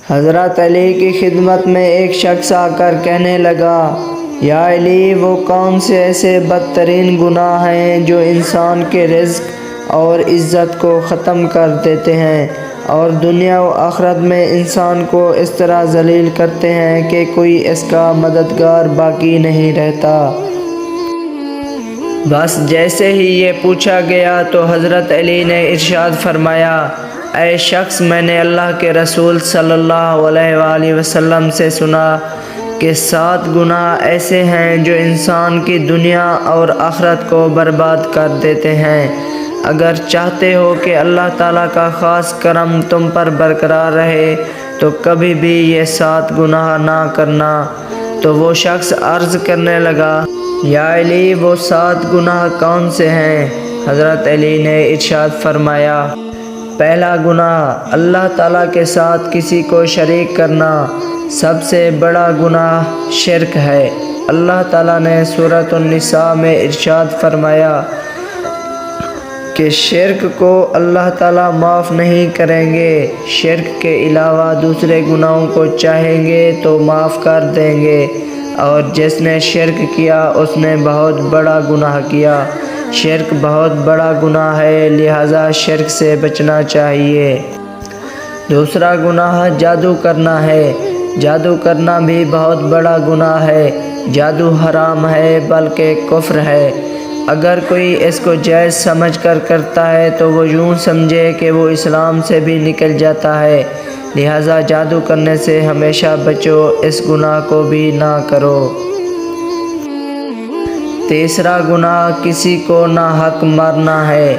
حضرت علی کی خدمت میں ایک شخص آ کر کہنے لگا، یا علی، وہ کون سے ایسے بدترین گناہ ہیں جو انسان کے رزق اور عزت کو ختم کر دیتے ہیں اور دنیا و آخرت میں انسان کو اس طرح ذلیل کرتے ہیں کہ کوئی اس کا مددگار باقی نہیں رہتا؟ بس جیسے ہی یہ پوچھا گیا تو حضرت علی نے ارشاد فرمایا، اے شخص، میں نے اللہ کے رسول صلی اللہ علیہ وآلہ وسلم سے سنا کہ 7 گناہ ایسے ہیں جو انسان کی دنیا اور آخرت کو برباد کر دیتے ہیں۔ اگر چاہتے ہو کہ اللہ تعالیٰ کا خاص کرم تم پر برقرار رہے تو کبھی بھی یہ 7 گناہ نہ کرنا۔ تو وہ شخص عرض کرنے لگا، یا علی، وہ 7 گناہ کون سے ہیں؟ حضرت علی نے ارشاد فرمایا، پہلا گناہ اللہ تعالیٰ کے ساتھ کسی کو شریک کرنا۔ سب سے بڑا گناہ شرک ہے۔ اللہ تعالیٰ نے سورۃ النساء میں ارشاد فرمایا کہ شرک کو اللہ تعالیٰ معاف نہیں کریں گے، شرک کے علاوہ دوسرے گناہوں کو چاہیں گے تو معاف کر دیں گے، اور جس نے شرک کیا اس نے بہت بڑا گناہ کیا۔ شرک بہت بڑا گناہ ہے، لہذا شرک سے بچنا چاہیے۔ دوسرا گناہ جادو کرنا ہے۔ جادو کرنا بھی بہت بڑا گناہ ہے۔ جادو حرام ہے بلکہ کفر ہے۔ اگر کوئی اس کو جائز سمجھ کر کرتا ہے تو وہ یوں سمجھے کہ وہ اسلام سے بھی نکل جاتا ہے، لہذا جادو کرنے سے ہمیشہ بچو، اس گناہ کو بھی نہ کرو۔ تیسرا گناہ کسی کو ناحق مارنا ہے۔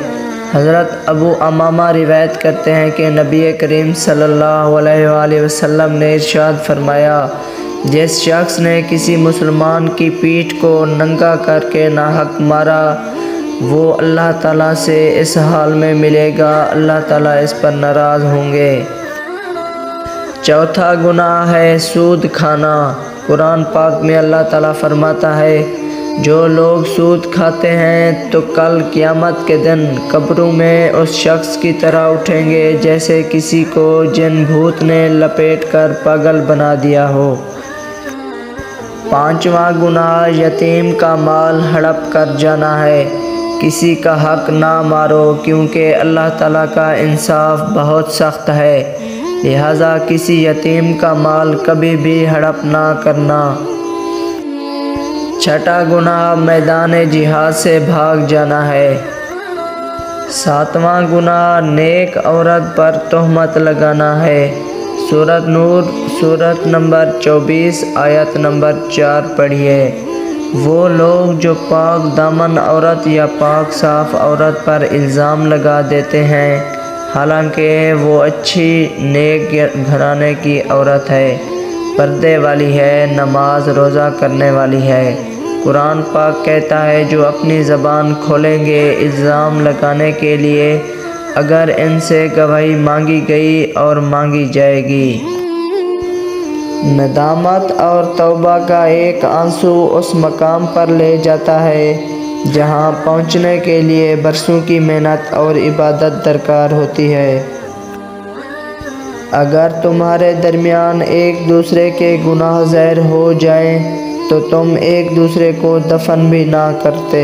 حضرت ابو امامہ روایت کرتے ہیں کہ نبی کریم صلی اللہ علیہ وآلہ وسلم نے ارشاد فرمایا، جس شخص نے کسی مسلمان کی پیٹھ کو ننگا کر کے ناحق مارا، وہ اللہ تعالیٰ سے اس حال میں ملے گا، اللہ تعالیٰ اس پر ناراض ہوں گے۔ چوتھا گناہ ہے سود کھانا۔ قرآن پاک میں اللہ تعالیٰ فرماتا ہے، جو لوگ سود کھاتے ہیں تو کل قیامت کے دن قبروں میں اس شخص کی طرح اٹھیں گے جیسے کسی کو جن بھوت نے لپیٹ کر پاگل بنا دیا ہو۔ پانچواں گناہ یتیم کا مال ہڑپ کر جانا ہے۔ کسی کا حق نہ مارو کیونکہ اللہ تعالیٰ کا انصاف بہت سخت ہے، لہذا کسی یتیم کا مال کبھی بھی ہڑپ نہ کرنا۔ چھٹا گناہ میدان جہاد سے بھاگ جانا ہے۔ ساتواں گناہ نیک عورت پر تہمت لگانا ہے۔ سورۃ نور سورۃ نمبر 24 آیت نمبر 4 پڑھیے۔ وہ لوگ جو پاک دامن عورت یا پاک صاف عورت پر الزام لگا دیتے ہیں حالانکہ وہ اچھی نیک گھرانے کی عورت ہے، پردے والی ہے، نماز روزہ کرنے والی ہے، قرآن پاک کہتا ہے جو اپنی زبان کھولیں گے الزام لگانے کے لیے اگر ان سے گواہی مانگی گئی اور مانگی جائے گی۔ ندامت اور توبہ کا ایک آنسو اس مقام پر لے جاتا ہے جہاں پہنچنے کے لیے برسوں کی محنت اور عبادت درکار ہوتی ہے۔ اگر تمہارے درمیان ایک دوسرے کے گناہ ظاہر ہو جائیں تو تم ایک دوسرے کو دفن بھی نہ کرتے۔